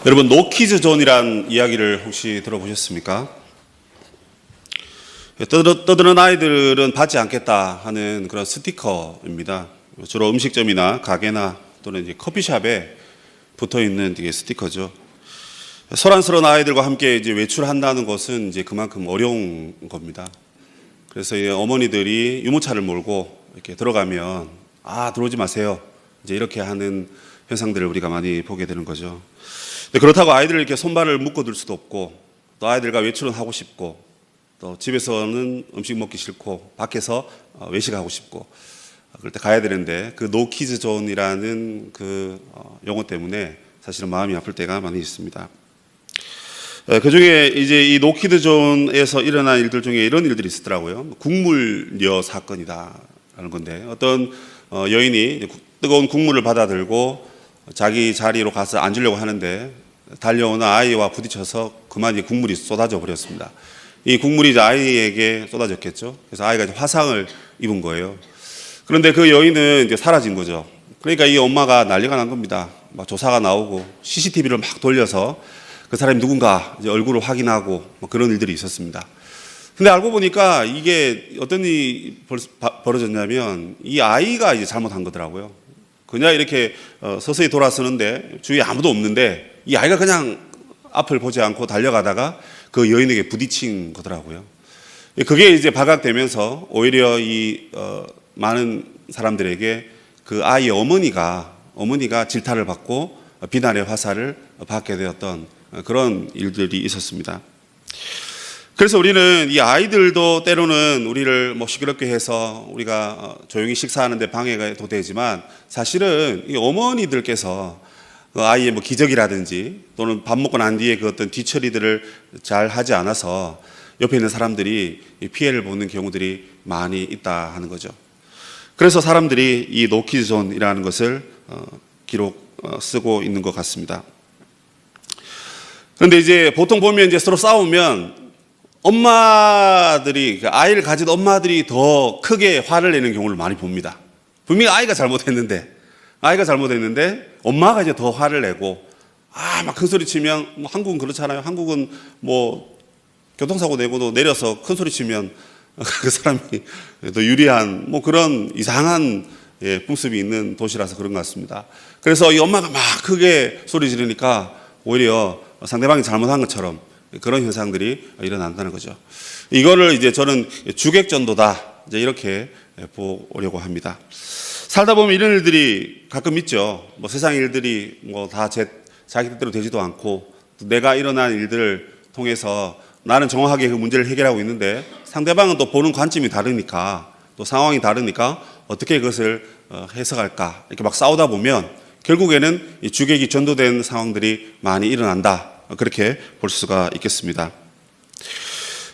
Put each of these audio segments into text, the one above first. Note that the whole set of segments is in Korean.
여러분, 노키즈 존이란 이야기를 혹시 들어보셨습니까? 떠드는 아이들은 받지 않겠다 하는 그런 스티커입니다. 주로 음식점이나 가게나 또는 이제 커피숍에 붙어 있는 이게 스티커죠. 소란스러운 아이들과 함께 이제 외출한다는 것은 이제 그만큼 어려운 겁니다. 그래서 어머니들이 유모차를 몰고 이렇게 들어가면 들어오지 마세요. 이제 이렇게 하는 현상들을 우리가 많이 보게 되는 거죠. 그렇다고 아이들을 이렇게 손발을 묶어둘 수도 없고, 또 아이들과 외출은 하고 싶고, 또 집에서는 음식 먹기 싫고, 밖에서 외식하고 싶고, 그럴 때 가야 되는데 그 노키즈 존이라는 그 용어 때문에 사실은 마음이 아플 때가 많이 있습니다. 그 중에 이제 이 노키즈 존에서 일어난 일들 중에 이런 일들이 있었더라고요. 국물녀 사건이다라는 건데, 어떤 여인이 뜨거운 국물을 받아 들고 자기 자리로 가서 앉으려고 하는데 달려오는 아이와 부딪혀서 그만 이제 국물이 쏟아져 버렸습니다. 이 국물이 이제 아이에게 쏟아졌겠죠. 그래서 아이가 이제 화상을 입은 거예요. 그런데 그 여인은 이제 사라진 거죠. 그러니까 이 엄마가 난리가 난 겁니다. 막 조사가 나오고 CCTV를 막 돌려서 그 사람이 누군가 이제 얼굴을 확인하고 그런 일들이 있었습니다. 근데 알고 보니까 이게 어떤 일이 벌어졌냐면 이 아이가 이제 잘못한 거더라고요. 그냥 이렇게 서서히 돌아서는데 주위에 아무도 없는데 이 아이가 그냥 앞을 보지 않고 달려가다가 그 여인에게 부딪힌 거더라고요. 그게 이제 발각되면서 오히려 이 많은 사람들에게 그 아이의 어머니가 질타를 받고 비난의 화살을 받게 되었던 그런 일들이 있었습니다. 그래서 우리는 이 아이들도 때로는 우리를 시끄럽게 해서 우리가 조용히 식사하는데 방해가 되지만, 사실은 이 어머니들께서 그 아이의 기저귀라든지 또는 밥 먹고 난 뒤에 그 어떤 뒤처리들을 잘 하지 않아서 옆에 있는 사람들이 피해를 보는 경우들이 많이 있다 하는 거죠. 그래서 사람들이 이 노키즈 존이라는 것을 쓰고 있는 것 같습니다. 그런데 이제 보통 보면 이제 서로 싸우면 엄마들이, 아이를 가진 엄마들이 더 크게 화를 내는 경우를 많이 봅니다. 분명히 아이가 잘못했는데 엄마가 이제 더 화를 내고, 막 큰 소리 치면, 한국은 그렇잖아요. 한국은 교통사고 내고도 내려서 큰 소리 치면 그 사람이 더 유리한 그런 이상한 풍습이 있는 도시라서 그런 것 같습니다. 그래서 이 엄마가 막 크게 소리 지르니까 오히려 상대방이 잘못한 것처럼 그런 현상들이 일어난다는 거죠. 이거를 이제 저는 주객전도다, 이제 이렇게 보려고 합니다. 살다 보면 이런 일들이 가끔 있죠. 세상 일들이 다 자기 뜻대로 되지도 않고, 내가 일어난 일들을 통해서 나는 정확하게 그 문제를 해결하고 있는데 상대방은 또 보는 관점이 다르니까, 또 상황이 다르니까 어떻게 그것을 해석할까, 이렇게 막 싸우다 보면 결국에는 이 주객이 전도된 상황들이 많이 일어난다, 그렇게 볼 수가 있겠습니다.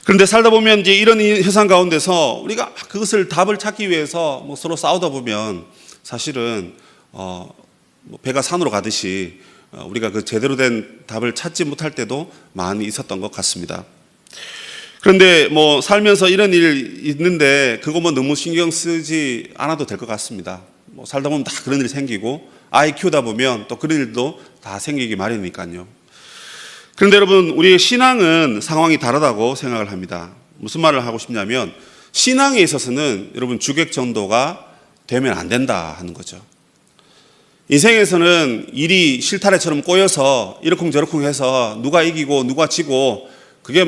그런데 살다 보면 이제 이런 현상 가운데서 우리가 그것을 답을 찾기 위해서 서로 싸우다 보면 사실은 배가 산으로 가듯이 우리가 그 제대로 된 답을 찾지 못할 때도 많이 있었던 것 같습니다. 그런데 살면서 이런 일이 있는데 그거 너무 신경 쓰지 않아도 될 것 같습니다. 살다 보면 다 그런 일이 생기고, 아이 키우다 보면 또 그런 일도 다 생기기 마련이니까요. 그런데 여러분, 우리의 신앙은 상황이 다르다고 생각을 합니다. 무슨 말을 하고 싶냐면, 신앙에 있어서는 여러분 주객전도가 되면 안 된다 하는 거죠. 인생에서는 일이 실타래처럼 꼬여서 이러쿵저러쿵 해서 누가 이기고 누가 지고, 그게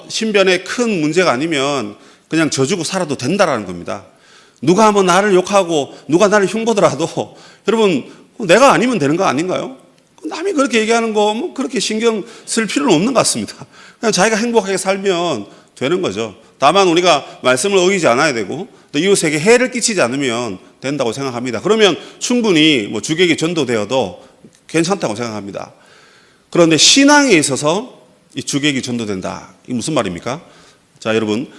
신변에 큰 문제가 아니면 그냥 져주고 살아도 된다라는 겁니다. 누가 나를 욕하고 누가 나를 흉보더라도 여러분, 내가 아니면 되는 거 아닌가요? 남이 그렇게 얘기하는 거 그렇게 신경 쓸 필요는 없는 것 같습니다. 그냥 자기가 행복하게 살면 되는 거죠. 다만 우리가 말씀을 어기지 않아야 되고, 또 이웃에게 해를 끼치지 않으면 된다고 생각합니다. 그러면 충분히 주객이 전도되어도 괜찮다고 생각합니다. 그런데 신앙에 있어서 이 주객이 전도된다, 이게 무슨 말입니까? 자, 여러분,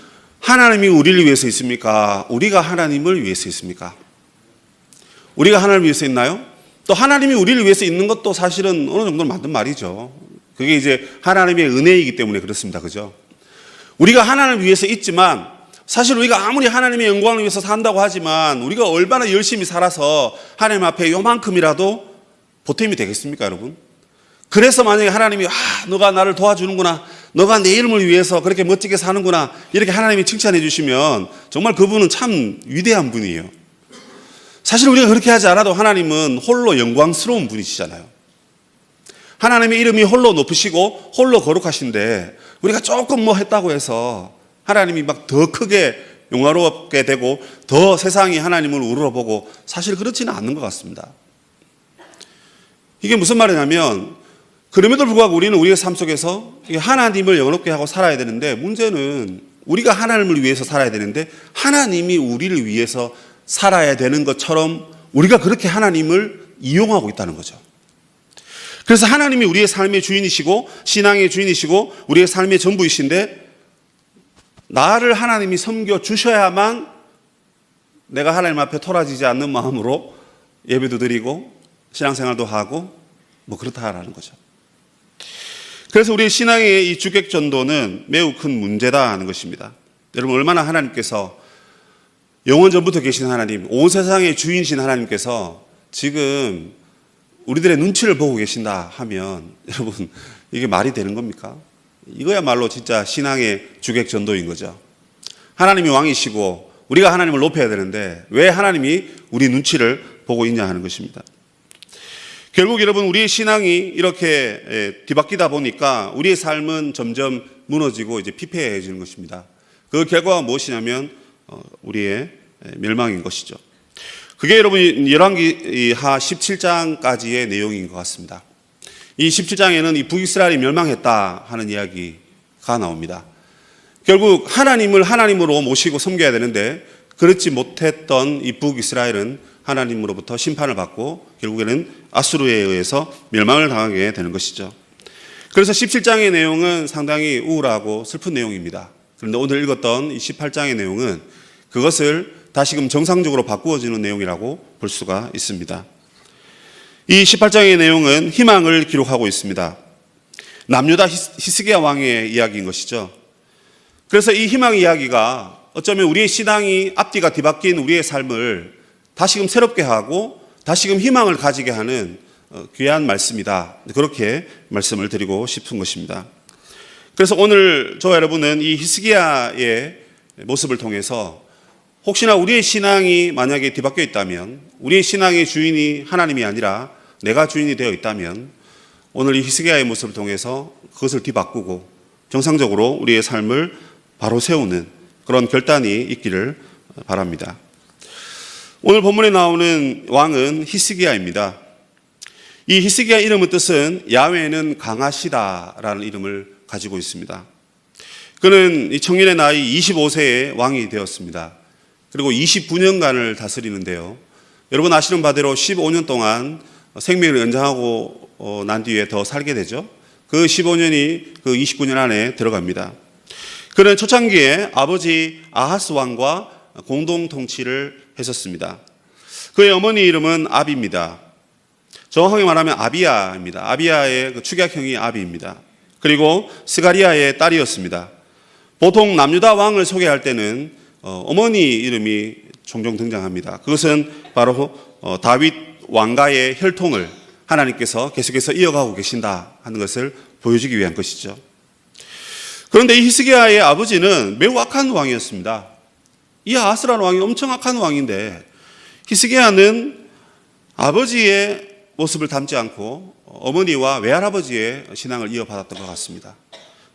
하나님이 우리를 위해서 있습니까? 우리가 하나님을 위해서 있습니까? 우리가 하나님을 위해서 있나요? 또 하나님이 우리를 위해서 있는 것도 사실은 어느 정도는 맞는 말이죠. 그게 이제 하나님의 은혜이기 때문에 그렇습니다. 그죠? 우리가 하나님을 위해서 있지만, 사실 우리가 아무리 하나님의 영광을 위해서 산다고 하지만 우리가 얼마나 열심히 살아서 하나님 앞에 요만큼이라도 보탬이 되겠습니까, 여러분? 그래서 만약에 하나님이 너가 나를 도와주는구나, 너가 내 이름을 위해서 그렇게 멋지게 사는구나, 이렇게 하나님이 칭찬해 주시면 정말 그분은 참 위대한 분이에요. 사실 우리가 그렇게 하지 않아도 하나님은 홀로 영광스러운 분이시잖아요. 하나님의 이름이 홀로 높으시고 홀로 거룩하신데 우리가 조금 뭐 했다고 해서 하나님이 막 더 크게 영화롭게 되고 더 세상이 하나님을 우러러보고, 사실 그렇지는 않는 것 같습니다. 이게 무슨 말이냐면, 그럼에도 불구하고 우리는 우리의 삶 속에서 하나님을 영원롭게 하고 살아야 되는데, 문제는 우리가 하나님을 위해서 살아야 되는데 하나님이 우리를 위해서 살아야 되는 것처럼 우리가 그렇게 하나님을 이용하고 있다는 거죠. 그래서 하나님이 우리의 삶의 주인이시고 신앙의 주인이시고 우리의 삶의 전부이신데, 나를 하나님이 섬겨주셔야만 내가 하나님 앞에 토라지지 않는 마음으로 예배도 드리고 신앙생활도 하고 뭐 그렇다라는 거죠. 그래서 우리의 신앙의 이 주객전도는 매우 큰 문제다 하는 것입니다. 여러분, 얼마나 하나님께서, 영원 전부터 계신 하나님, 온 세상의 주인이신 하나님께서 지금 우리들의 눈치를 보고 계신다 하면, 여러분, 이게 말이 되는 겁니까? 이거야말로 진짜 신앙의 주객전도인 거죠. 하나님이 왕이시고 우리가 하나님을 높여야 되는데 왜 하나님이 우리 눈치를 보고 있냐 하는 것입니다. 결국 여러분, 우리의 신앙이 이렇게 뒤바뀌다 보니까 우리의 삶은 점점 무너지고 이제 피폐해지는 것입니다. 그 결과가 무엇이냐면 우리의 멸망인 것이죠. 그게 여러분 열왕기하 17장까지의 내용인 것 같습니다. 이 17장에는 이 북이스라엘이 멸망했다 하는 이야기가 나옵니다. 결국 하나님을 하나님으로 모시고 섬겨야 되는데 그렇지 못했던 이 북이스라엘은 하나님으로부터 심판을 받고 결국에는 아수르에 의해서 멸망을 당하게 되는 것이죠. 그래서 17장의 내용은 상당히 우울하고 슬픈 내용입니다. 그런데 오늘 읽었던 이 18장의 내용은 그것을 다시금 정상적으로 바꾸어지는 내용이라고 볼 수가 있습니다. 이 18장의 내용은 희망을 기록하고 있습니다. 남유다 히스기야 왕의 이야기인 것이죠. 그래서 이 희망 이야기가 어쩌면 우리의 신앙이 앞뒤가 뒤바뀐 우리의 삶을 다시금 새롭게 하고 다시금 희망을 가지게 하는 귀한 말씀이다. 그렇게 말씀을 드리고 싶은 것입니다. 그래서 오늘 저와 여러분은 이 히스기야의 모습을 통해서 혹시나 우리의 신앙이 만약에 뒤바뀌어 있다면, 우리의 신앙의 주인이 하나님이 아니라 내가 주인이 되어 있다면, 오늘 이 히스기야의 모습을 통해서 그것을 뒤바꾸고 정상적으로 우리의 삶을 바로 세우는 그런 결단이 있기를 바랍니다. 오늘 본문에 나오는 왕은 히스기야입니다. 이 히스기야 이름의 뜻은 야훼는 강하시다라는 이름을 가지고 있습니다. 그는 이 청년의 나이 25세에 왕이 되었습니다. 그리고 29년간을 다스리는데요. 여러분 아시는 바대로 15년 동안 생명을 연장하고 난 뒤에 더 살게 되죠. 그 15년이 그 29년 안에 들어갑니다. 그는 초창기에 아버지 아하스 왕과 공동 통치를 했었습니다. 그의 어머니 이름은 아비입니다. 정확하게 말하면 아비야입니다. 아비야의 그 축약형이 아비입니다. 그리고 스가리아의 딸이었습니다. 보통 남유다 왕을 소개할 때는 어머니 이름이 종종 등장합니다. 그것은 바로 다윗 왕가의 혈통을 하나님께서 계속해서 이어가고 계신다 하는 것을 보여주기 위한 것이죠. 그런데 이 히스기야의 아버지는 매우 악한 왕이었습니다. 이 아하스라는 왕이 엄청 악한 왕인데 히스기야는 아버지의 모습을 닮지 않고 어머니와 외할아버지의 신앙을 이어받았던 것 같습니다.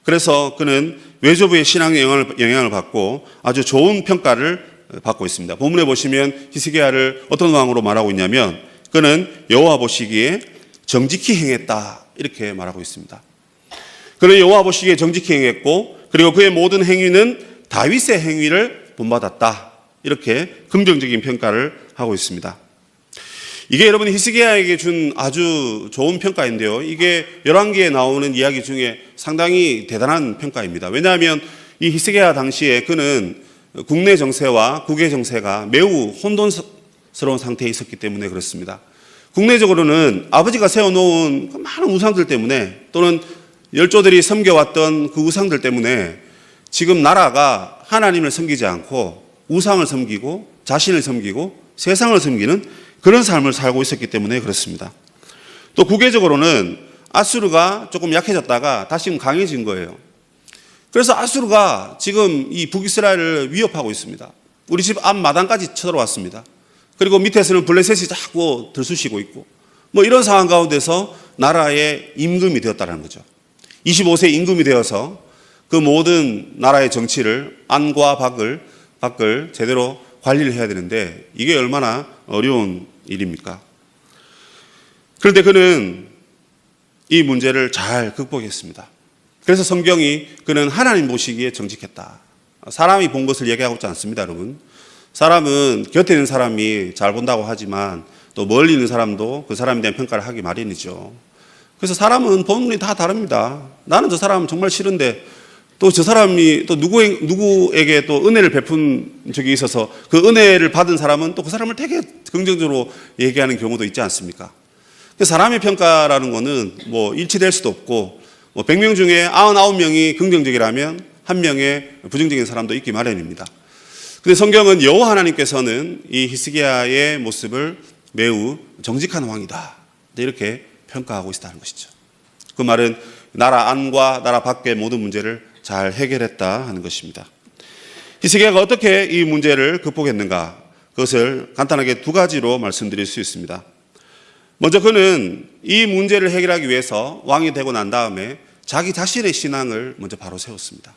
그래서 그는 외조부의 신앙의 영향을 받고 아주 좋은 평가를 받고 있습니다. 본문에 보시면 히스기야를 어떤 왕으로 말하고 있냐면 그는 여호와 보시기에 정직히 행했다 이렇게 말하고 있습니다. 그는 여호와 보시기에 정직히 행했고 그리고 그의 모든 행위는 다윗의 행위를 본받았다 이렇게 긍정적인 평가를 하고 있습니다. 이게 여러분 히스기야에게 준 아주 좋은 평가인데요. 이게 열왕기에 나오는 이야기 중에 상당히 대단한 평가입니다. 왜냐하면 이 히스기야 당시에 그는 국내 정세와 국외 정세가 매우 혼돈스러운 상태에 있었기 때문에 그렇습니다. 국내적으로는 아버지가 세워놓은 그 많은 우상들 때문에 또는 열조들이 섬겨왔던 그 우상들 때문에 지금 나라가 하나님을 섬기지 않고 우상을 섬기고 자신을 섬기고 세상을 섬기는 그런 삶을 살고 있었기 때문에 그렇습니다. 또 국외적으로는 아수르가 조금 약해졌다가 다시 강해진 거예요. 그래서 아수르가 지금 이 북이스라엘을 위협하고 있습니다. 우리 집 앞마당까지 쳐들어왔습니다. 그리고 밑에서는 블레셋이 자꾸 들쑤시고 있고 뭐 이런 상황 가운데서 나라의 임금이 되었다는 거죠. 25세 임금이 되어서 그 모든 나라의 정치를 안과 밖을 제대로 관리를 해야 되는데 이게 얼마나 어려운 일입니까? 그런데 그는 이 문제를 잘 극복했습니다. 그래서 성경이 그는 하나님 보시기에 정직했다. 사람이 본 것을 얘기하고 있지 않습니다, 여러분. 사람은 곁에 있는 사람이 잘 본다고 하지만 또 멀리 있는 사람도 그 사람에 대한 평가를 하기 마련이죠. 그래서 사람은 보는 눈이 다 다릅니다. 나는 저 사람 정말 싫은데 또 저 사람이 또 누구에게 또 은혜를 베푼 적이 있어서 그 은혜를 받은 사람은 또 그 사람을 되게 긍정적으로 얘기하는 경우도 있지 않습니까? 사람의 평가라는 거는 뭐 일치될 수도 없고 뭐 100명 중에 99명이 긍정적이라면 1명의 부정적인 사람도 있기 마련입니다. 그런데 성경은 여호와 하나님께서는 이 히스기야의 모습을 매우 정직한 왕이다 이렇게 평가하고 있다는 것이죠. 그 말은 나라 안과 나라 밖의 모든 문제를 잘 해결했다 하는 것입니다. 히스기야가 어떻게 이 문제를 극복했는가? 그것을 간단하게 두 가지로 말씀드릴 수 있습니다. 먼저 그는 이 문제를 해결하기 위해서 왕이 되고 난 다음에 자기 자신의 신앙을 먼저 바로 세웠습니다.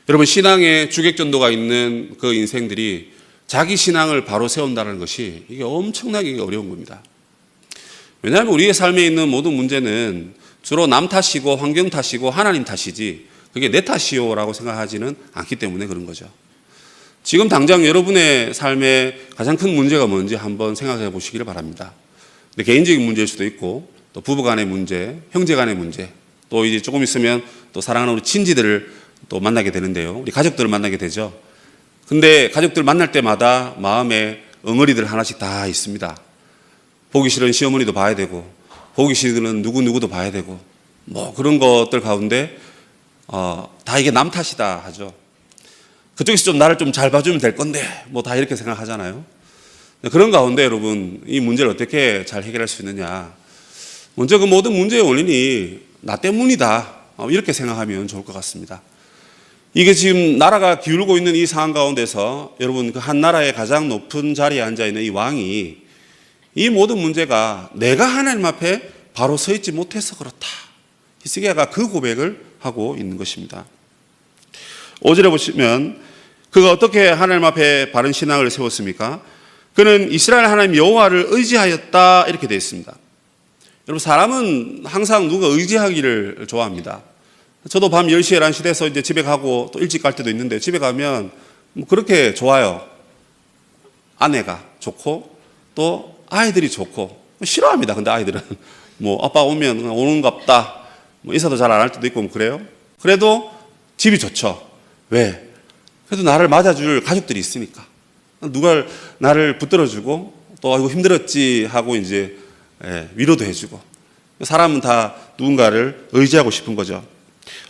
여러분, 신앙에 주객전도가 있는 그 인생들이 자기 신앙을 바로 세운다는 것이 이게 엄청나게 어려운 겁니다. 왜냐하면 우리의 삶에 있는 모든 문제는 주로 남 탓이고 환경 탓이고 하나님 탓이지 그게 내 탓이요라고 생각하지는 않기 때문에 그런 거죠. 지금 당장 여러분의 삶에 가장 큰 문제가 뭔지 한번 생각해 보시기를 바랍니다. 개인적인 문제일 수도 있고 또 부부 간의 문제, 형제 간의 문제, 또 이제 조금 있으면 또 사랑하는 우리 친지들을 또 만나게 되는데요. 우리 가족들을 만나게 되죠. 근데 가족들 만날 때마다 마음에 엉어리들 하나씩 다 있습니다. 보기 싫은 시어머니도 봐야 되고 보기 싫은 누구누구도 봐야 되고 뭐 그런 것들 가운데 다 이게 남 탓이다 하죠. 그쪽에서 좀 나를 좀 잘 봐주면 될 건데 뭐 다 이렇게 생각하잖아요. 그런 가운데 여러분 이 문제를 어떻게 잘 해결할 수 있느냐. 먼저 그 모든 문제의 원인이 나 때문이다 이렇게 생각하면 좋을 것 같습니다. 이게 지금 나라가 기울고 있는 이 상황 가운데서 여러분 그 한 나라의 가장 높은 자리에 앉아있는 이 왕이 이 모든 문제가 내가 하나님 앞에 바로 서 있지 못해서 그렇다. 히스기야가 그 고백을 하고 있는 것입니다. 5절에 보시면 그가 어떻게 하나님 앞에 바른 신앙을 세웠습니까? 그는 이스라엘 하나님 여호와를 의지하였다 이렇게 되어 있습니다. 여러분 사람은 항상 누가 의지하기를 좋아합니다. 저도 밤 10시, 11시 돼서 이제 집에 가고 또 일찍 갈 때도 있는데 집에 가면 뭐 그렇게 좋아요. 아내가 좋고 또 아이들이 좋고 싫어합니다. 근데 아이들은 뭐 아빠 오면 오는갑다 뭐 인사도 잘 안 할 때도 있고 뭐 그래요. 그래도 집이 좋죠. 왜? 그래도 나를 맞아줄 가족들이 있으니까. 누가 나를 붙들어주고 또 아이고 힘들었지 하고 이제 위로도 해주고. 사람은 다 누군가를 의지하고 싶은 거죠.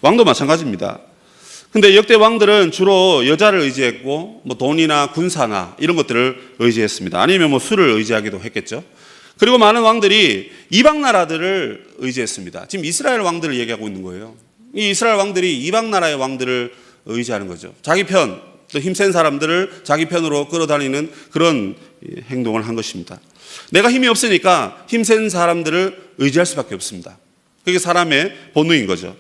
왕도 마찬가지입니다. 근데 역대 왕들은 주로 여자를 의지했고 뭐 돈이나 군사나 이런 것들을 의지했습니다. 아니면 뭐 술을 의지하기도 했겠죠. 그리고 많은 왕들이 이방 나라들을 의지했습니다. 지금 이스라엘 왕들을 얘기하고 있는 거예요. 이 이스라엘 왕들이 이방 나라의 왕들을 의지하는 거죠. 자기 편, 또 힘센 사람들을 자기 편으로 끌어다니는 그런 행동을 한 것입니다. 내가 힘이 없으니까 힘센 사람들을 의지할 수밖에 없습니다. 그게 사람의 본능인 거죠.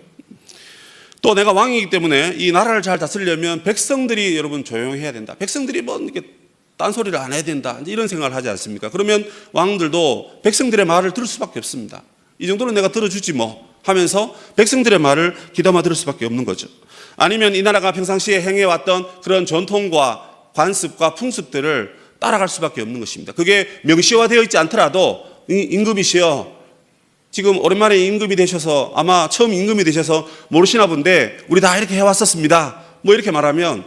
또 내가 왕이기 때문에 이 나라를 잘 다스리려면 백성들이 여러분 조용해야 된다. 백성들이 뭐 이렇게 딴소리를 안 해야 된다. 이런 생각을 하지 않습니까? 그러면 왕들도 백성들의 말을 들을 수밖에 없습니다. 이 정도는 내가 들어주지 뭐 하면서 백성들의 말을 귀담아 들을 수밖에 없는 거죠. 아니면 이 나라가 평상시에 행해왔던 그런 전통과 관습과 풍습들을 따라갈 수밖에 없는 것입니다. 그게 명시화되어 있지 않더라도 임금이시여 지금 오랜만에 임금이 되셔서 아마 처음 임금이 되셔서 모르시나 본데 우리 다 이렇게 해왔었습니다. 뭐 이렇게 말하면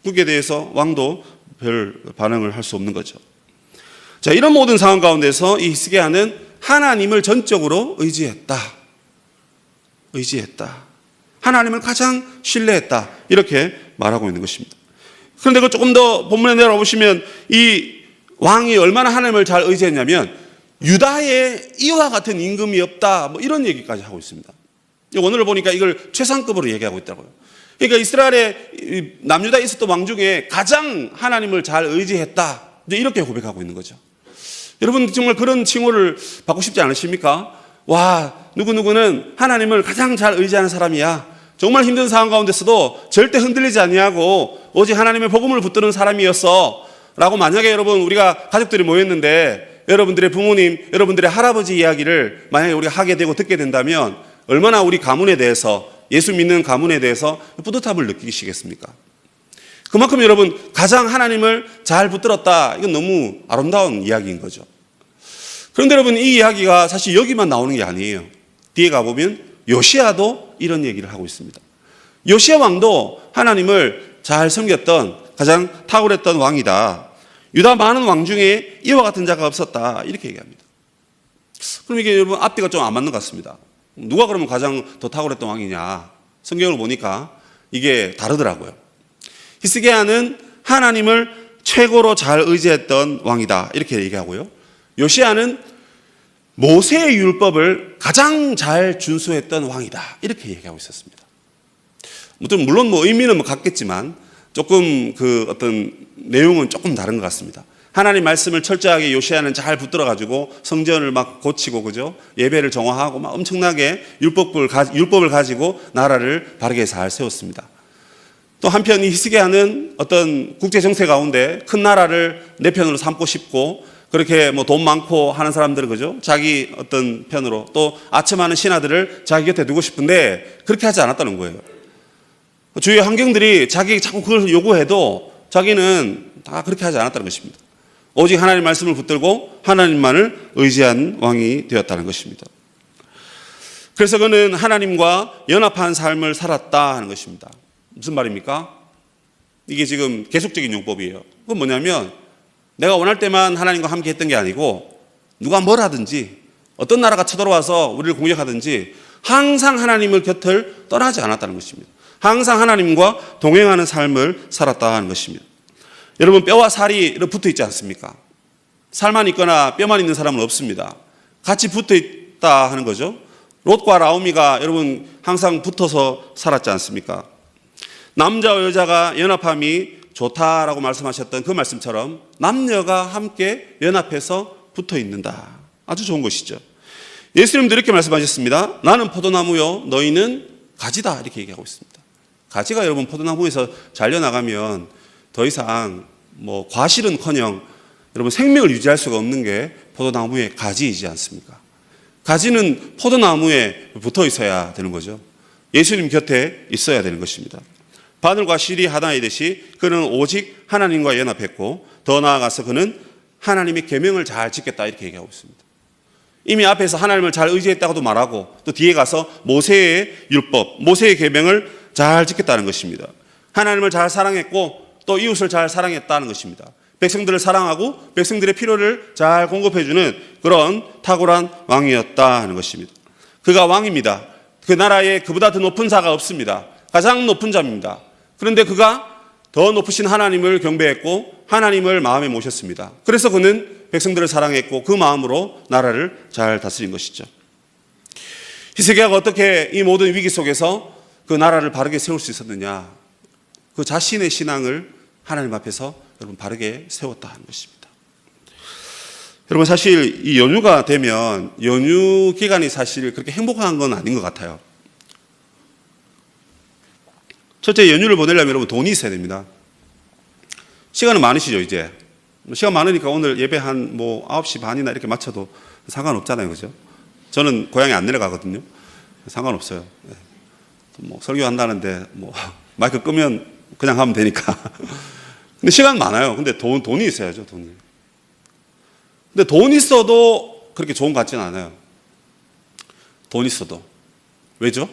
그에 대해서 왕도 별 반응을 할 수 없는 거죠. 자, 이런 모든 상황 가운데서 이 히스기야는 하나님을 전적으로 의지했다. 하나님을 가장 신뢰했다. 이렇게 말하고 있는 것입니다. 그런데 그걸 조금 더 본문에 내려보시면 이 왕이 얼마나 하나님을 잘 의지했냐면 유다에 이와 같은 임금이 없다, 뭐 이런 얘기까지 하고 있습니다. 오늘 보니까 이걸 최상급으로 얘기하고 있더라고요. 그러니까 이스라엘의 남유다에 있었던 왕 중에 가장 하나님을 잘 의지했다, 이렇게 고백하고 있는 거죠. 여러분 정말 그런 칭호를 받고 싶지 않으십니까? 와, 누구누구는 하나님을 가장 잘 의지하는 사람이야. 정말 힘든 상황 가운데서도 절대 흔들리지 아니하고 오직 하나님의 복음을 붙드는 사람이었어 라고, 만약에 여러분 우리가 가족들이 모였는데 여러분들의 부모님, 여러분들의 할아버지 이야기를 만약에 우리가 하게 되고 듣게 된다면 얼마나 우리 가문에 대해서, 예수 믿는 가문에 대해서 뿌듯함을 느끼시겠습니까? 그만큼 여러분 가장 하나님을 잘 붙들었다, 이건 너무 아름다운 이야기인 거죠. 그런데 여러분 이 이야기가 사실 여기만 나오는 게 아니에요. 뒤에 가보면 요시야도 이런 얘기를 하고 있습니다. 요시야 왕도 하나님을 잘 섬겼던 가장 탁월했던 왕이다. 유다 많은 왕 중에 이와 같은 자가 없었다, 이렇게 얘기합니다. 그럼 이게 여러분 앞뒤가 좀 안 맞는 것 같습니다. 누가 그러면 가장 더 탁월했던 왕이냐? 성경을 보니까 이게 다르더라고요. 히스기야는 하나님을 최고로 잘 의지했던 왕이다, 이렇게 얘기하고요. 요시야는 모세의 율법을 가장 잘 준수했던 왕이다, 이렇게 얘기하고 있었습니다. 물론 의미는 같겠지만 조금 그 어떤 내용은 조금 다른 것 같습니다. 하나님 말씀을 철저하게 요시야는 잘 붙들어 가지고 성전을 막 고치고, 그죠? 예배를 정화하고 막 엄청나게 율법을 가지고 나라를 바르게 잘 세웠습니다. 또 한편 이 히스기야는 어떤 국제 정세 가운데 큰 나라를 내 편으로 삼고 싶고, 그렇게 돈 많고 하는 사람들은, 그죠? 자기 어떤 편으로, 또 아첨하는 신하들을 자기 곁에 두고 싶은데 그렇게 하지 않았다는 거예요. 주위의 환경들이 자기 자꾸 그걸 요구해도 자기는 다 그렇게 하지 않았다는 것입니다. 오직 하나님 말씀을 붙들고 하나님만을 의지한 왕이 되었다는 것입니다. 그래서 그는 하나님과 연합한 삶을 살았다 하는 것입니다. 무슨 말입니까? 이게 지금 계속적인 용법이에요. 그건 뭐냐면 내가 원할 때만 하나님과 함께 했던 게 아니고, 누가 뭘 하든지 어떤 나라가 쳐들어와서 우리를 공격하든지 항상 하나님의 곁을 떠나지 않았다는 것입니다. 항상 하나님과 동행하는 삶을 살았다 하는 것입니다. 여러분 뼈와 살이 붙어 있지 않습니까? 살만 있거나 뼈만 있는 사람은 없습니다. 같이 붙어 있다 하는 거죠. 롯과 라오미가 여러분 항상 붙어서 살았지 않습니까? 남자와 여자가 연합함이 좋다라고 말씀하셨던 그 말씀처럼 남녀가 함께 연합해서 붙어 있는다. 아주 좋은 것이죠. 예수님도 이렇게 말씀하셨습니다. 나는 포도나무요, 너희는 가지다, 이렇게 얘기하고 있습니다. 가지가 여러분 포도나무에서 잘려나가면 더 이상 과실은커녕 여러분 생명을 유지할 수가 없는 게 포도나무의 가지이지 않습니까? 가지는 포도나무에 붙어 있어야 되는 거죠. 예수님 곁에 있어야 되는 것입니다. 바늘과 실이 하나이듯이 그는 오직 하나님과 연합했고, 더 나아가서 그는 하나님의 계명을 잘 지켰다, 이렇게 얘기하고 있습니다. 이미 앞에서 하나님을 잘 의지했다고도 말하고, 또 뒤에 가서 모세의 율법, 모세의 계명을 잘 지켰다는 것입니다. 하나님을 잘 사랑했고 또 이웃을 잘 사랑했다는 것입니다. 백성들을 사랑하고 백성들의 필요를 잘 공급해주는 그런 탁월한 왕이었다 하는 것입니다. 그가 왕입니다. 그 나라에 그보다 더 높은 자가 없습니다. 가장 높은 자입니다. 그런데 그가 더 높으신 하나님을 경배했고 하나님을 마음에 모셨습니다. 그래서 그는 백성들을 사랑했고 그 마음으로 나라를 잘 다스린 것이죠. 히스기야가 어떻게 이 모든 위기 속에서 그 나라를 바르게 세울 수 있었느냐? 그 자신의 신앙을 하나님 앞에서 여러분 바르게 세웠다 하는 것입니다. 여러분 사실 이 연휴가 되면 연휴 기간이 사실 그렇게 행복한 건 아닌 것 같아요. 첫째, 연휴를 보내려면 여러분 돈이 있어야 됩니다. 시간은 많으시죠, 이제. 시간 많으니까 오늘 예배 한 9시 반이나 이렇게 맞춰도 상관없잖아요, 그죠? 저는 고향에 안 내려가거든요. 상관없어요. 설교한다는데 마이크 끄면 그냥 하면 되니까. 근데 시간 많아요. 근데 돈이 있어야죠, 돈이. 근데 돈 있어도 그렇게 좋은 것 같지는 않아요. 돈 있어도. 왜죠?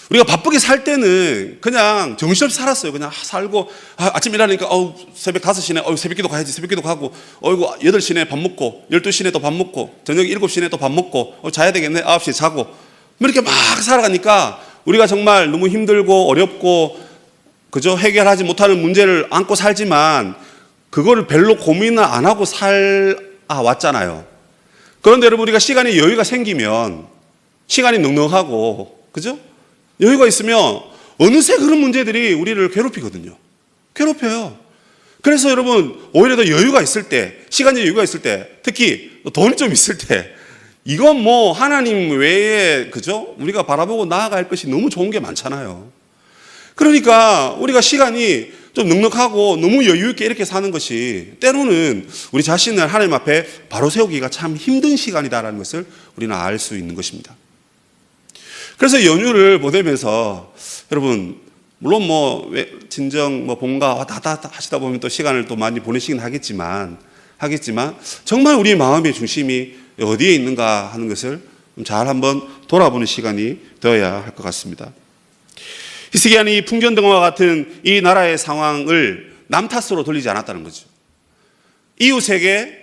우리가 바쁘게 살 때는 그냥 정신없이 살았어요. 그냥 살고, 아침 일하니까, 새벽 5시네, 새벽기도 가야지, 새벽기도 가고, 8시네 밥 먹고, 12시네 또 밥 먹고, 저녁 7시네 또 밥 먹고, 자야 되겠네, 9시에 자고. 이렇게 막 살아가니까 우리가 정말 너무 힘들고 어렵고, 그저 해결하지 못하는 문제를 안고 살지만, 그거를 별로 고민을 안 하고 왔잖아요. 그런데 여러분, 우리가 시간에 여유가 생기면, 시간이 넉넉하고, 그죠? 여유가 있으면 어느새 그런 문제들이 우리를 괴롭히거든요. 괴롭혀요. 그래서 여러분, 오히려 더 여유가 있을 때, 시간의 여유가 있을 때, 특히 돈이 좀 있을 때, 이건 뭐 하나님 외에, 그죠? 우리가 바라보고 나아갈 것이 너무 좋은 게 많잖아요. 그러니까 우리가 시간이 좀 넉넉하고 너무 여유 있게 이렇게 사는 것이 때로는 우리 자신을 하나님 앞에 바로 세우기가 참 힘든 시간이다라는 것을 우리는 알 수 있는 것입니다. 그래서 연휴를 보내면서 여러분, 물론 뭐 진정 뭐 본가 왔다 갔다 하시다 보면 또 시간을 또 많이 보내시긴 하겠지만 정말 우리 마음의 중심이 어디에 있는가 하는 것을 잘 한번 돌아보는 시간이 되어야 할 것 같습니다. 히스기야는 이 풍전등화와 같은 이 나라의 상황을 남 탓으로 돌리지 않았다는 거죠. 이웃에게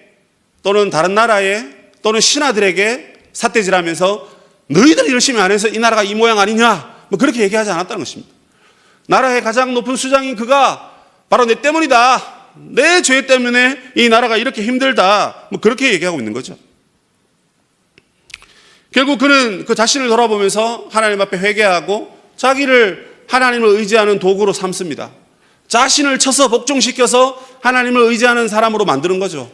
또는 다른 나라에 또는 신하들에게 삿대질하면서 너희들이 열심히 안 해서 이 나라가 이 모양 아니냐, 뭐 그렇게 얘기하지 않았다는 것입니다. 나라의 가장 높은 수장인 그가 바로 내 때문이다, 내 죄 때문에 이 나라가 이렇게 힘들다, 뭐 그렇게 얘기하고 있는 거죠. 결국 그는 그 자신을 돌아보면서 하나님 앞에 회개하고 자기를 하나님을 의지하는 도구로 삼습니다. 자신을 쳐서 복종시켜서 하나님을 의지하는 사람으로 만드는 거죠.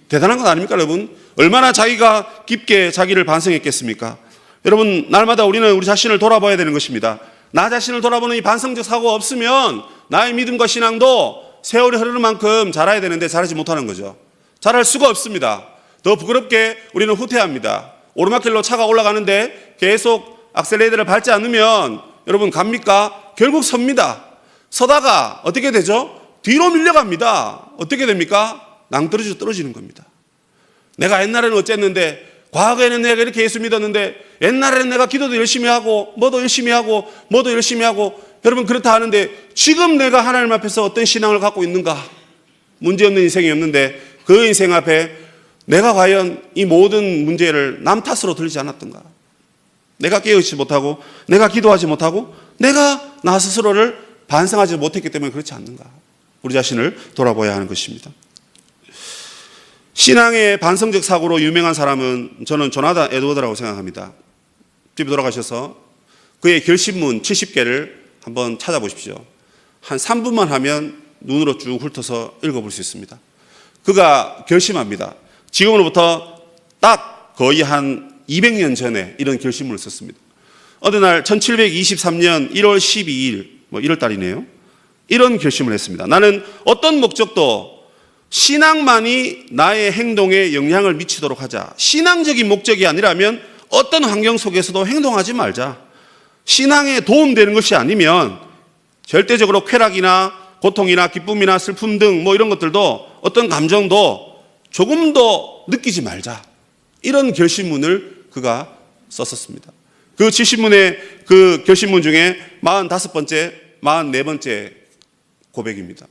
대단한 것 아닙니까, 여러분? 얼마나 자기가 깊게 자기를 반성했겠습니까? 여러분, 날마다 우리는 우리 자신을 돌아봐야 되는 것입니다. 나 자신을 돌아보는 이 반성적 사고가 없으면 나의 믿음과 신앙도 세월이 흐르는 만큼 자라야 되는데 자라지 못하는 거죠. 자랄 수가 없습니다. 더 부끄럽게 우리는 후퇴합니다. 오르막길로 차가 올라가는데 계속 악셀레이터를 밟지 않으면 여러분 갑니까? 결국 섭니다. 서다가 어떻게 되죠? 뒤로 밀려갑니다. 어떻게 됩니까? 낭떠러지로 떨어지는 겁니다. 내가 옛날에는 어쨌는데, 과거에는 내가 이렇게 예수 믿었는데, 옛날에는 내가 기도도 열심히 하고 뭐도 열심히 하고 뭐도 열심히 하고, 여러분 그렇다 하는데 지금 내가 하나님 앞에서 어떤 신앙을 갖고 있는가? 문제없는 인생이었는데 그 인생 앞에 내가 과연 이 모든 문제를 남 탓으로 들리지 않았던가? 내가 깨어있지 못하고, 내가 기도하지 못하고, 내가 나 스스로를 반성하지 못했기 때문에 그렇지 않는가? 우리 자신을 돌아봐야 하는 것입니다. 신앙의 반성적 사고로 유명한 사람은 저는 조나단 에드워드라고 생각합니다. 집에 돌아가셔서 그의 결심문 70개를 한번 찾아보십시오. 한 3분만 하면 눈으로 쭉 훑어서 읽어볼 수 있습니다. 그가 결심합니다. 지금으로부터 딱 거의 한 200년 전에 이런 결심문을 썼습니다. 어느 날 1723년 1월 12일, 1월 달이네요. 이런 결심을 했습니다. 나는 어떤 목적도 신앙만이 나의 행동에 영향을 미치도록 하자. 신앙적인 목적이 아니라면 어떤 환경 속에서도 행동하지 말자. 신앙에 도움되는 것이 아니면 절대적으로 쾌락이나 고통이나 기쁨이나 슬픔 등 이런 것들도 어떤 감정도 조금도 느끼지 말자. 이런 결심문을 그가 썼었습니다. 그 70문의 그 결심문 중에 45번째, 44번째 고백입니다.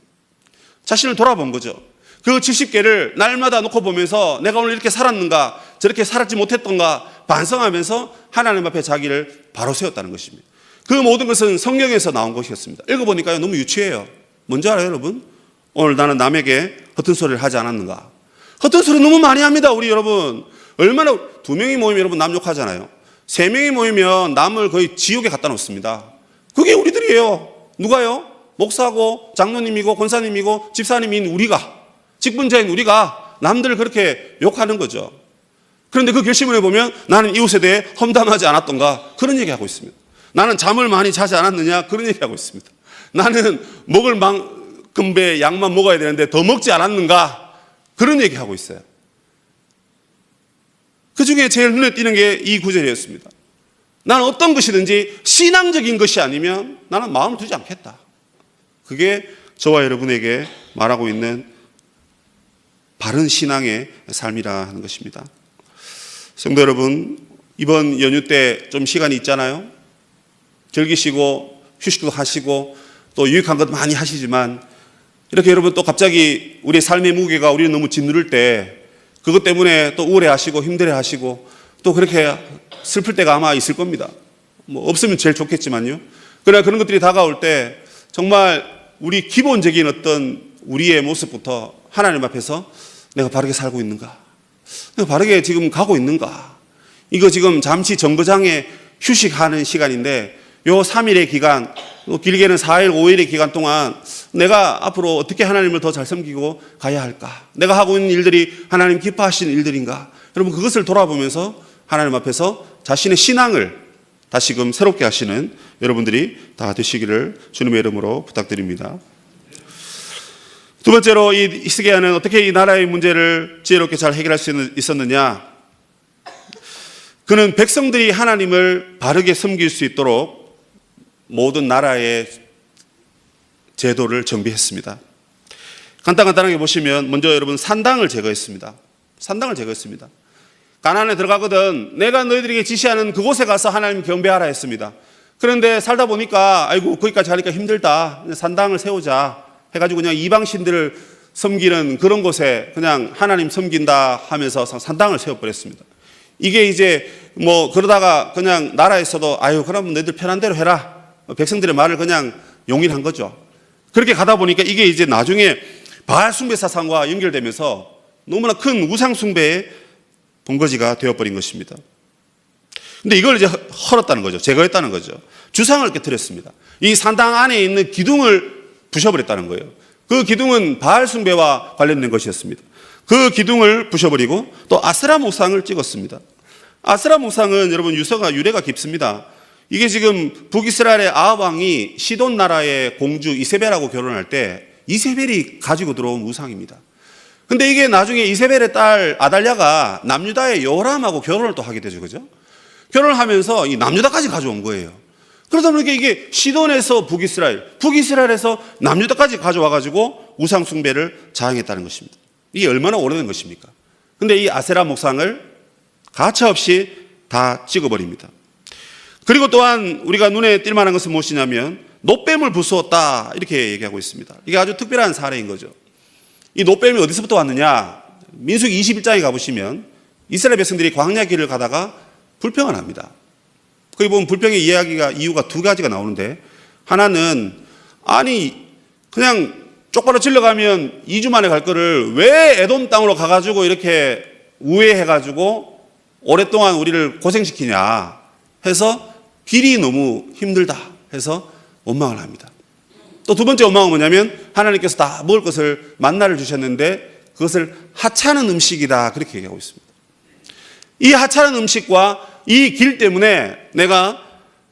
자신을 돌아본 거죠. 그 70개를 날마다 놓고 보면서 내가 오늘 이렇게 살았는가, 저렇게 살았지 못했던가 반성하면서 하나님 앞에 자기를 바로 세웠다는 것입니다. 그 모든 것은 성경에서 나온 것이었습니다. 읽어보니까요, 너무 유치해요. 뭔지 알아요, 여러분? 오늘 나는 남에게 허튼 소리를 하지 않았는가? 허튼 소리 너무 많이 합니다, 우리 여러분. 얼마나, 2명이 모이면 여러분 남 욕하잖아요. 3명이 모이면 남을 거의 지옥에 갖다 놓습니다. 그게 우리들이에요. 누가요? 목사고 장로님이고 권사님이고 집사님인 우리가, 직분자인 우리가 남들을 그렇게 욕하는 거죠. 그런데 그 결심문에 보면 나는 이웃에 대해 험담하지 않았던가, 그런 얘기하고 있습니다. 나는 잠을 많이 자지 않았느냐, 그런 얘기하고 있습니다. 나는 먹을 만큼의 양만 먹어야 되는데 더 먹지 않았는가, 그런 얘기하고 있어요. 그 중에 제일 눈에 띄는 게 이 구절이었습니다. 나는 어떤 것이든지 신앙적인 것이 아니면 나는 마음을 두지 않겠다. 그게 저와 여러분에게 말하고 있는 바른 신앙의 삶이라 하는 것입니다. 성도 여러분, 이번 연휴 때 좀 시간이 있잖아요. 즐기시고 휴식도 하시고 또 유익한 것 많이 하시지만, 이렇게 여러분 또 갑자기 우리의 삶의 무게가 우리를 너무 짓누를 때 그것 때문에 또 우울해하시고 힘들어하시고 또 그렇게 슬플 때가 아마 있을 겁니다. 없으면 제일 좋겠지만요. 그러나 그런 것들이 다가올 때 정말 우리 기본적인 어떤 우리의 모습부터 하나님 앞에서 내가 바르게 살고 있는가? 바르게 지금 가고 있는가? 이거 지금 잠시 정거장에 휴식하는 시간인데 요 3일의 기간, 길게는 4일, 5일의 기간 동안 내가 앞으로 어떻게 하나님을 더 잘 섬기고 가야 할까? 내가 하고 있는 일들이 하나님 기뻐하시는 일들인가? 여러분 그것을 돌아보면서 하나님 앞에서 자신의 신앙을 다시금 새롭게 하시는 여러분들이 다 되시기를 주님의 이름으로 부탁드립니다. 두 번째로 이 히스기야는 어떻게 이 나라의 문제를 지혜롭게 잘 해결할 수 있었느냐? 그는 백성들이 하나님을 바르게 섬길 수 있도록 모든 나라의 제도를 정비했습니다. 간단하게 보시면 먼저 여러분 산당을 제거했습니다. 산당을 제거했습니다. 가나안에 들어가거든 내가 너희들에게 지시하는 그곳에 가서 하나님 경배하라 했습니다. 그런데 살다 보니까 아이고 거기까지 가니까 힘들다. 산당을 세우자 해가지고 그냥 이방신들을 섬기는 그런 곳에 그냥 하나님 섬긴다 하면서 산당을 세워버렸습니다. 이게 이제 뭐 그러다가 그냥 나라에서도 아유 그럼 너희들 편한 대로 해라. 백성들의 말을 그냥 용인한 거죠. 그렇게 가다 보니까 이게 이제 나중에 바알 숭배 사상과 연결되면서 너무나 큰 우상 숭배의 본거지가 되어버린 것입니다. 근데 이걸 이제 헐었다는 거죠. 제거했다는 거죠. 주상을 깨뜨렸습니다. 이 산당 안에 있는 기둥을 부셔버렸다는 거예요. 그 기둥은 바알 숭배와 관련된 것이었습니다. 그 기둥을 부셔버리고 또 아세라 목상을 찍었습니다. 아세라 목상은 여러분 유래가 깊습니다. 이게 지금 북이스라엘의 아합 왕이 시돈 나라의 공주 이세벨하고 결혼할 때 이세벨이 가지고 들어온 우상입니다. 근데 이게 나중에 이세벨의 딸 아달랴가 남유다의 요람하고 결혼을 또 하게 되죠. 그죠? 결혼을 하면서 이 남유다까지 가져온 거예요. 그러다 보니까 이게 시돈에서 북이스라엘에서 남유다까지 가져와가지고 우상 숭배를 자행했다는 것입니다. 이게 얼마나 오래된 것입니까? 근데 이 아세라 목상을 가차없이 다 찍어버립니다. 그리고 또한 우리가 눈에 띌 만한 것은 무엇이냐면 놋뱀을 부수었다 이렇게 얘기하고 있습니다. 이게 아주 특별한 사례인 거죠. 이 놋뱀이 어디서부터 왔느냐? 민수기 21장에 가보시면 이스라엘 백성들이 광야 길을 가다가 불평을 합니다. 거기 보면 불평의 이유가 두 가지가 나오는데 하나는 아니 그냥 쪽바로 질러가면 2주 만에 갈 거를 왜 에돔 땅으로 가가지고 이렇게 우회해가지고 오랫동안 우리를 고생시키냐 해서 길이 너무 힘들다 해서 원망을 합니다. 또 두 번째 원망은 뭐냐면 하나님께서 다 먹을 것을 만나를 주셨는데 그것을 하찮은 음식이다 그렇게 얘기하고 있습니다. 이 하찮은 음식과 이 길 때문에 내가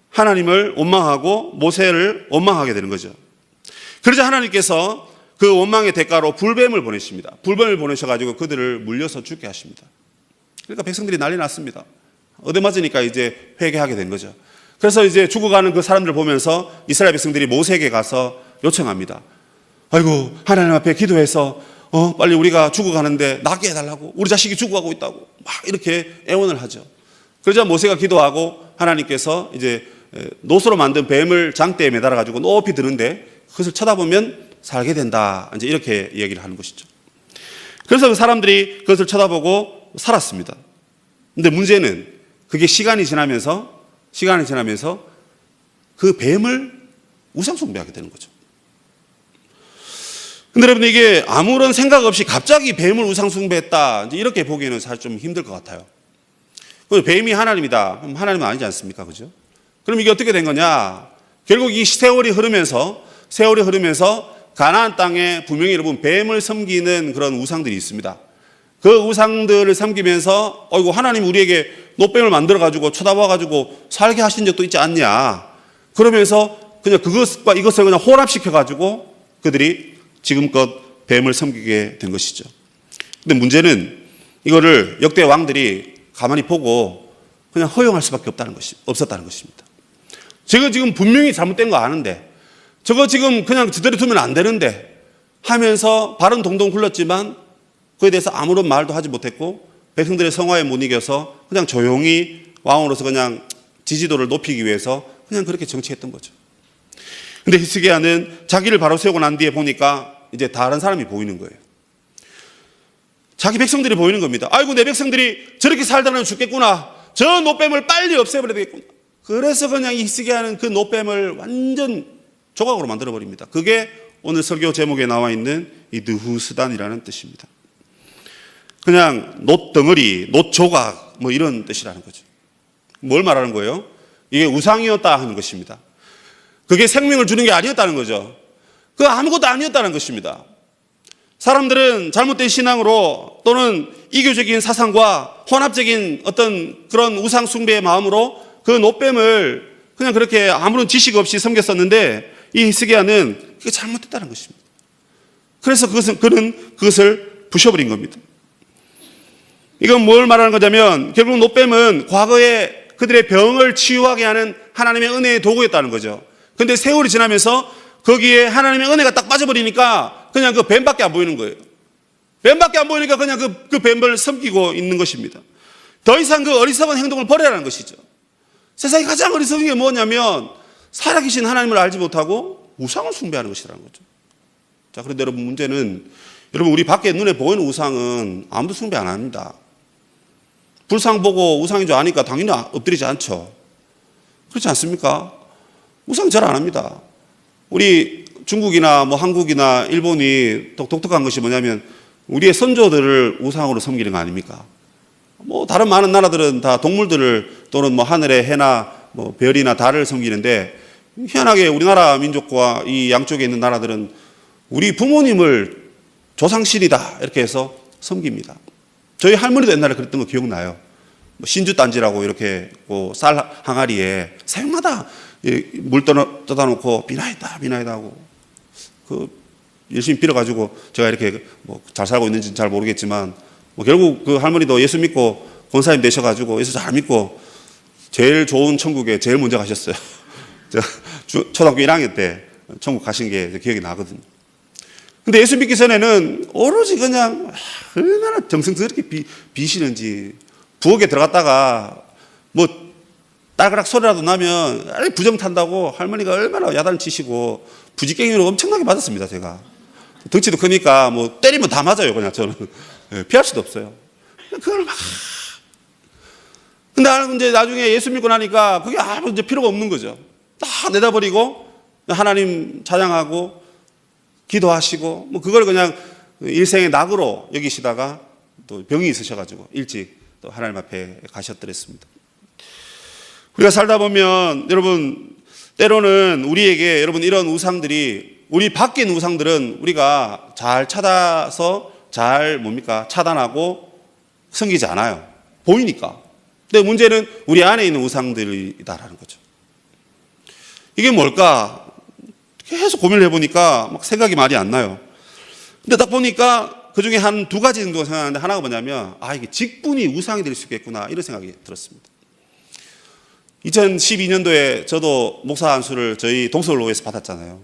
하나님을 원망하고 모세를 원망하게 되는 거죠. 그러자 하나님께서 그 원망의 대가로 불뱀을 보내십니다. 불뱀을 보내셔가지고 그들을 물려서 죽게 하십니다. 그러니까 백성들이 난리 났습니다. 얻어맞으니까 이제 회개하게 된 거죠. 그래서 이제 죽어가는 그 사람들을 보면서 이스라엘 백성들이 모세에게 가서 요청합니다. 아이고 하나님 앞에 기도해서 빨리 우리가 죽어가는데 낫게 해달라고, 우리 자식이 죽어가고 있다고 막 이렇게 애원을 하죠. 그러자 모세가 기도하고 하나님께서 이제 노소로 만든 뱀을 장대에 매달아 가지고 높이 드는데 그것을 쳐다보면 살게 된다. 이제 이렇게 얘기를 하는 것이죠. 그래서 그 사람들이 그것을 쳐다보고 살았습니다. 근데 문제는 그게 시간이 지나면서 그 뱀을 우상숭배하게 되는 거죠. 근데 여러분 이게 아무런 생각 없이 갑자기 뱀을 우상숭배했다 이제 이렇게 보기에는 사실 좀 힘들 것 같아요. 뱀이 하나님이다. 그럼 하나님은 아니지 않습니까? 그죠? 그럼 이게 어떻게 된 거냐? 결국 이 세월이 흐르면서 가나안 땅에 분명히 여러분 뱀을 섬기는 그런 우상들이 있습니다. 그 우상들을 섬기면서 어이구 하나님 우리에게 놋뱀을 만들어 가지고 쳐다봐 가지고 살게 하신 적도 있지 않냐? 그러면서 그냥 그것과 이것을 그냥 혼합시켜 가지고 그들이 지금껏 뱀을 섬기게 된 것이죠. 근데 문제는 이거를 역대 왕들이 가만히 보고 그냥 허용할 수밖에 없었다는 것입니다. 저거 지금 분명히 잘못된 거 아는데 저거 지금 그냥 저대로 두면 안 되는데 하면서 발은 동동 굴렀지만 그에 대해서 아무런 말도 하지 못했고 백성들의 성화에 못 이겨서 그냥 조용히 왕으로서 그냥 지지도를 높이기 위해서 그냥 그렇게 정치했던 거죠. 근데 히스기야는 자기를 바로 세우고 난 뒤에 보니까 이제 다른 사람이 보이는 거예요. 자기 백성들이 보이는 겁니다. 아이고 내 백성들이 저렇게 살다가는 죽겠구나. 저 놋뱀을 빨리 없애버려야 되겠구나. 그래서 그냥 히스기야는 그 놋뱀을 완전 조각으로 만들어버립니다. 그게 오늘 설교 제목에 나와 있는 이 느후스단이라는 뜻입니다. 그냥 놋덩어리, 놋조각 뭐 이런 뜻이라는 거죠. 뭘 말하는 거예요? 이게 우상이었다 하는 것입니다. 그게 생명을 주는 게 아니었다는 거죠. 그 아무것도 아니었다는 것입니다. 사람들은 잘못된 신앙으로 또는 이교적인 사상과 혼합적인 어떤 그런 우상 숭배의 마음으로 그 놋뱀을 그냥 그렇게 아무런 지식 없이 섬겼었는데, 이 히스기야는 그게 잘못됐다는 것입니다. 그래서 그는 그것을 부셔버린 겁니다. 이건 뭘 말하는 거냐면 결국 놋뱀은 과거에 그들의 병을 치유하게 하는 하나님의 은혜의 도구였다는 거죠. 그런데 세월이 지나면서 거기에 하나님의 은혜가 딱 빠져버리니까 그냥 그 뱀밖에 안 보이는 거예요. 뱀밖에 안 보이니까 그냥 그 뱀을 섬기고 있는 것입니다. 더 이상 그 어리석은 행동을 버리라는 것이죠. 세상에 가장 어리석은 게 뭐냐면 살아계신 하나님을 알지 못하고 우상을 숭배하는 것이라는 거죠. 자, 그런데 여러분, 문제는 여러분, 우리 밖에 눈에 보이는 우상은 아무도 숭배 안 합니다. 불상 보고 우상인 줄 아니까 당연히 엎드리지 않죠. 그렇지 않습니까? 우상 잘 안 합니다. 우리 중국이나 뭐 한국이나 일본이 독특한 것이 뭐냐면 우리의 선조들을 우상으로 섬기는 거 아닙니까? 뭐 다른 많은 나라들은 다 동물들을 또는 뭐 하늘의 해나 뭐 별이나 달을 섬기는데, 희한하게 우리나라 민족과 이 양쪽에 있는 나라들은 우리 부모님을 조상신이다 이렇게 해서 섬깁니다. 저희 할머니도 옛날에 그랬던 거 기억나요. 뭐 신주단지라고 이렇게 쌀 항아리에 새벽마다 물 떠다 놓고 비나이다 하고 열심히 빌어가지고 제가 이렇게 뭐 잘 살고 있는지는 잘 모르겠지만 뭐 결국 그 할머니도 예수 믿고 권사님 되셔가지고 예수 잘 믿고 제일 좋은 천국에 제일 먼저 가셨어요. 제가 초등학교 1학년 때 천국 가신 게 기억이 나거든요. 근데 예수 믿기 전에는 오로지 그냥 얼마나 정성스럽게 비시는지, 부엌에 들어갔다가 뭐 딸그락 소리라도 나면 부정 탄다고 할머니가 얼마나 야단을 치시고 부지깽이로 엄청나게 맞았습니다. 제가 덩치도 크니까 뭐 때리면 다 맞아요. 그냥 저는 피할 수도 없어요. 그걸 막. 근데 이제 나중에 예수 믿고 나니까 그게 아무 이제 필요가 없는 거죠. 다 내다버리고 하나님 찬양하고 기도하시고 뭐 그걸 그냥 일생의 낙으로 여기시다가 또 병이 있으셔가지고 일찍 또 하나님 앞에 가셨더랬습니다. 우리가 살다 보면 여러분, 때로는 우리에게 여러분 이런 우상들이, 우리 밖에 있는 우상들은 우리가 잘 찾아서 잘 차단하고 섬기지 않아요. 보이니까. 근데 문제는 우리 안에 있는 우상들이다라는 거죠. 이게 뭘까? 계속 고민을 해보니까 막 생각이 많이 안 나요. 근데 딱 보니까 그 중에 한 두 가지 정도 생각하는데, 하나가 뭐냐면 이게 직분이 우상이 될 수 있겠구나 이런 생각이 들었습니다. 2012년도에 저도 목사 안수를 저희 동서울로에서 받았잖아요.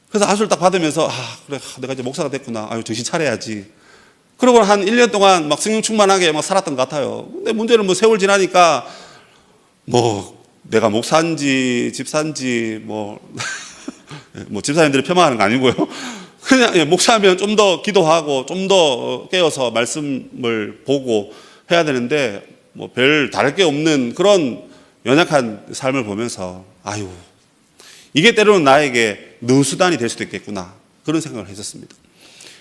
그래서 안수를 딱 받으면서 그래, 내가 이제 목사가 됐구나. 정신 차려야지. 그러고 한 1년 동안 막 성령 충만하게 막 살았던 것 같아요. 근데 문제는 뭐 세월 지나니까 뭐 내가 목사인지 집사인지 뭐 집사님들이 폄하하는 거 아니고요. 그냥 목사하면 좀 더 기도하고 좀 더 깨어서 말씀을 보고 해야 되는데 뭐 별 다를 게 없는 그런 연약한 삶을 보면서 이게 때로는 나에게 능수단이 될 수도 있겠구나 그런 생각을 했었습니다.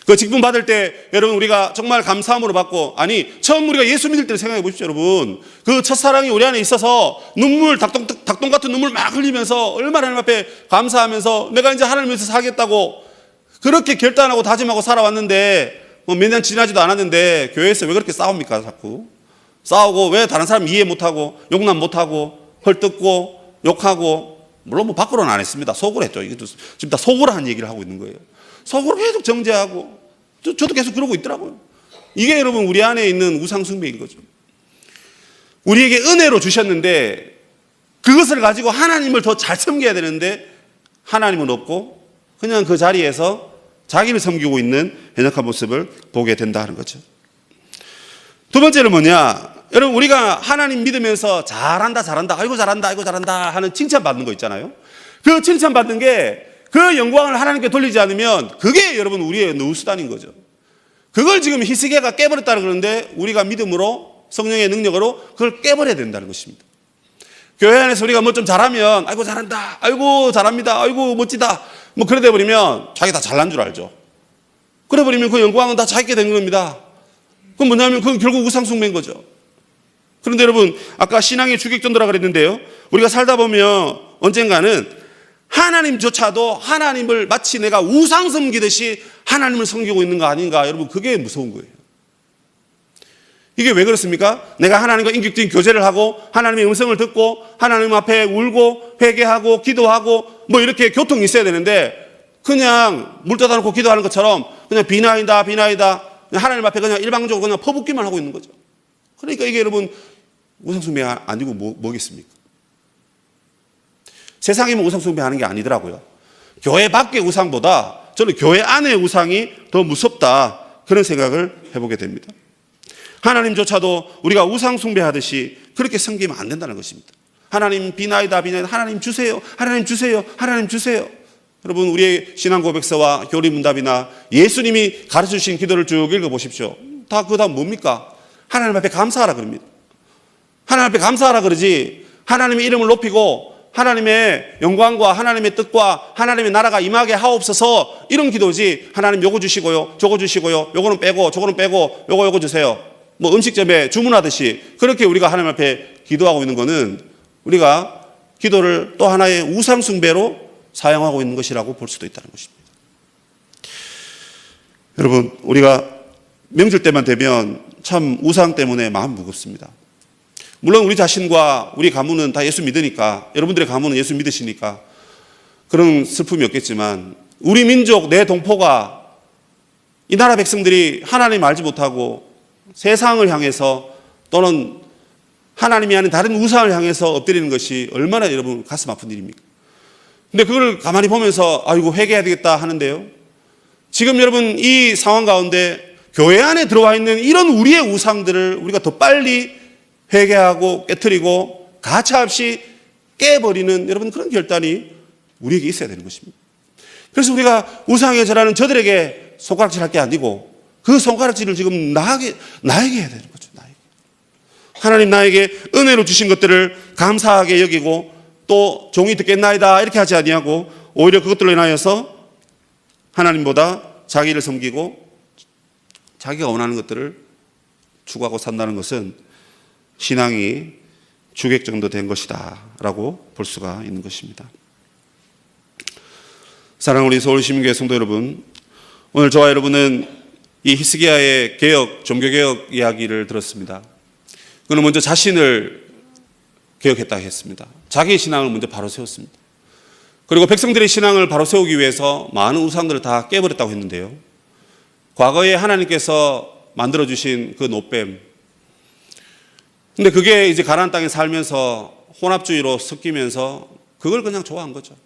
그 직분 받을 때 여러분 우리가 정말 감사함으로 받고, 처음 우리가 예수 믿을 때를 생각해 보십시오. 여러분 그 첫사랑이 우리 안에 있어서 눈물 닭똥 같은 눈물 막 흘리면서 얼마나 하나님 앞에 감사하면서 내가 이제 하나님 위해서 살겠다고 그렇게 결단하고 다짐하고 살아왔는데 뭐 몇 년 지나지도 않았는데 교회에서 왜 그렇게 싸웁니까? 자꾸 싸우고 왜 다른 사람 이해 못하고 용납 못하고 헐뜯고 욕하고, 물론 뭐 밖으로는 안 했습니다. 속으로 했죠. 이것도 지금 다 속으로 한 얘기를 하고 있는 거예요. 속으로 계속 정죄하고 저도 계속 그러고 있더라고요. 이게 여러분 우리 안에 있는 우상숭배인 거죠. 우리에게 은혜로 주셨는데 그것을 가지고 하나님을 더 잘 섬겨야 되는데 하나님은 없고 그냥 그 자리에서 자기를 섬기고 있는 연약한 모습을 보게 된다는 거죠. 두 번째는 뭐냐? 여러분 우리가 하나님 믿으면서 잘한다 아이고 잘한다 하는 칭찬받는 거 있잖아요. 그 칭찬받는 게 그 영광을 하나님께 돌리지 않으면 그게 여러분 우리의 능수단인 거죠. 그걸 지금 히스기야가 깨버렸다는 그러는데 우리가 믿음으로 성령의 능력으로 그걸 깨버려야 된다는 것입니다. 교회 안에서 우리가 뭐 좀 잘하면 아이고 잘한다, 아이고 잘합니다, 아이고 멋지다 뭐 그러다 버리면 자기 다 잘난 줄 알죠. 그래 버리면 그 영광은 다 자기게 되는 겁니다. 그건 뭐냐면 그건 결국 우상숭배인 거죠. 그런데 여러분, 아까 신앙의 주객전도라 그랬는데요. 우리가 살다 보면 언젠가는 하나님조차도 하나님을 마치 내가 우상 섬기듯이 하나님을 섬기고 있는 거 아닌가. 여러분, 그게 무서운 거예요. 이게 왜 그렇습니까? 내가 하나님과 인격적인 교제를 하고 하나님의 음성을 듣고 하나님 앞에 울고 회개하고 기도하고 뭐 이렇게 교통이 있어야 되는데 그냥 물 떠다 놓고 기도하는 것처럼 그냥 비나이다 하나님 앞에 그냥 일방적으로 그냥 퍼붓기만 하고 있는 거죠. 그러니까 이게 여러분 우상숭배 아니고 뭐겠습니까? 세상이면 우상숭배하는 게 아니더라고요. 교회 밖의 우상보다 저는 교회 안의 우상이 더 무섭다, 그런 생각을 해보게 됩니다. 하나님조차도 우리가 우상숭배하듯이 그렇게 섬기면 안 된다는 것입니다. 하나님 비나이다 하나님 주세요, 하나님 주세요, 하나님 주세요. 여러분, 우리의 신앙 고백서와 교리문답이나 예수님이 가르쳐주신 기도를 쭉 읽어보십시오. 다 그 다음 뭡니까? 하나님 앞에 감사하라 그럽니다. 하나님 앞에 감사하라 그러지, 하나님의 이름을 높이고 하나님의 영광과 하나님의 뜻과 하나님의 나라가 임하게 하옵소서, 이런 기도지. 하나님 요거 주시고요, 저거 주시고요, 요거는 빼고 저거는 빼고 요거 주세요, 뭐 음식점에 주문하듯이 그렇게 우리가 하나님 앞에 기도하고 있는 거는 우리가 기도를 또 하나의 우상숭배로 사용하고 있는 것이라고 볼 수도 있다는 것입니다. 여러분, 우리가 명절 때만 되면 참 우상 때문에 마음 무겁습니다. 물론 우리 자신과 우리 가문은 다 예수 믿으니까, 여러분들의 가문은 예수 믿으시니까 그런 슬픔이 없겠지만, 우리 민족 내 동포가, 이 나라 백성들이 하나님 알지 못하고 세상을 향해서 또는 하나님이 아닌 다른 우상을 향해서 엎드리는 것이 얼마나 여러분 가슴 아픈 일입니까? 근데 그걸 가만히 보면서 아이고 회개해야 되겠다 하는데요, 지금 여러분 이 상황 가운데 교회 안에 들어와 있는 이런 우리의 우상들을 우리가 더 빨리 회개하고 깨트리고 가차없이 깨버리는 여러분 그런 결단이 우리에게 있어야 되는 것입니다. 그래서 우리가 우상에 절하는 저들에게 손가락질 할 게 아니고 그 손가락질을 지금 나에게 해야 되는 거죠. 나에게. 하나님 나에게 은혜로 주신 것들을 감사하게 여기고 또 종이 듣겠나이다 이렇게 하지 아니하고 오히려 그것들로 인하여서 하나님보다 자기를 섬기고 자기가 원하는 것들을 추구하고 산다는 것은 신앙이 주객정도 된 것이다 라고 볼 수가 있는 것입니다. 사랑하는 우리 서울시민교회 성도 여러분, 오늘 저와 여러분은 이 히스기야의 종교개혁 이야기를 들었습니다. 그는 먼저 자신을 개혁했다 했습니다. 자기의 신앙을 먼저 바로 세웠습니다. 그리고 백성들의 신앙을 바로 세우기 위해서 많은 우상들을 다 깨버렸다고 했는데요, 과거에 하나님께서 만들어주신 그 노뱀, 근데 그게 이제 가나안 땅에 살면서 혼합주의로 섞이면서 그걸 그냥 좋아한 거죠.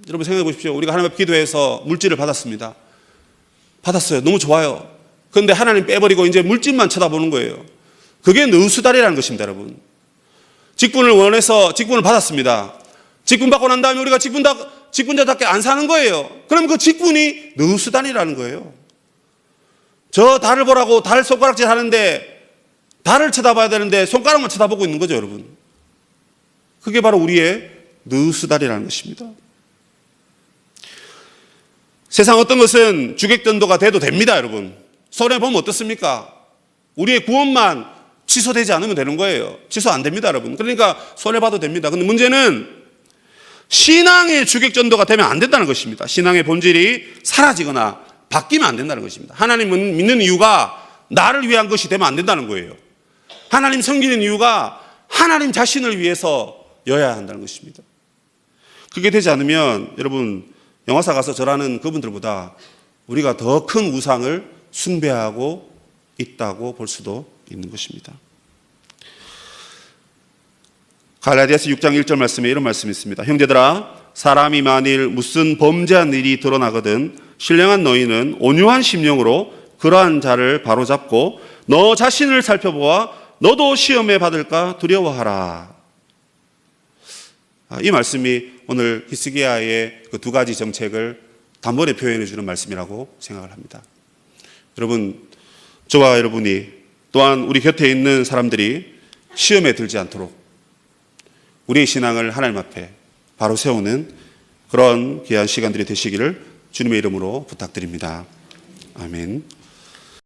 여러분 생각해 보십시오. 우리가 하나님 앞에 기도해서 물질을 받았습니다. 받았어요. 너무 좋아요. 그런데 하나님 빼버리고 이제 물질만 쳐다보는 거예요. 그게 느수달이라는 것입니다, 여러분. 직분을 원해서 직분을 받았습니다. 직분 받고 난 다음에 우리가 직분자답게 안 사는 거예요. 그럼 그 직분이 느수단이라는 거예요. 저 달을 보라고 달 손가락질 하는데 달을 쳐다봐야 되는데 손가락만 쳐다보고 있는 거죠, 여러분. 그게 바로 우리의 느수달이라는 것입니다. 세상 어떤 것은 주객전도가 돼도 됩니다, 여러분. 손해보면 어떻습니까? 우리의 구원만 취소되지 않으면 되는 거예요. 취소 안 됩니다, 여러분. 그러니까 손해봐도 됩니다. 근데 문제는 신앙의 주객전도가 되면 안 된다는 것입니다. 신앙의 본질이 사라지거나 바뀌면 안 된다는 것입니다. 하나님은 믿는 이유가 나를 위한 것이 되면 안 된다는 거예요. 하나님 섬기는 이유가 하나님 자신을 위해서여야 한다는 것입니다. 그게 되지 않으면 여러분 영화사 가서 절하는 그분들보다 우리가 더 큰 우상을 숭배하고 있다고 볼 수도 있는 것입니다. 갈라디아서 6장 1절 말씀에 이런 말씀이 있습니다. 형제들아, 사람이 만일 무슨 범죄한 일이 드러나거든 신령한 너희는 온유한 심령으로 그러한 자를 바로잡고 너 자신을 살펴보아 너도 시험에 받을까 두려워하라. 이 말씀이 오늘 히스기야의 그 두 가지 정책을 단번에 표현해 주는 말씀이라고 생각을 합니다. 여러분, 저와 여러분이 또한 우리 곁에 있는 사람들이 시험에 들지 않도록 우리의 신앙을 하나님 앞에 바로 세우는 그런 귀한 시간들이 되시기를 주님의 이름으로 부탁드립니다. 아멘.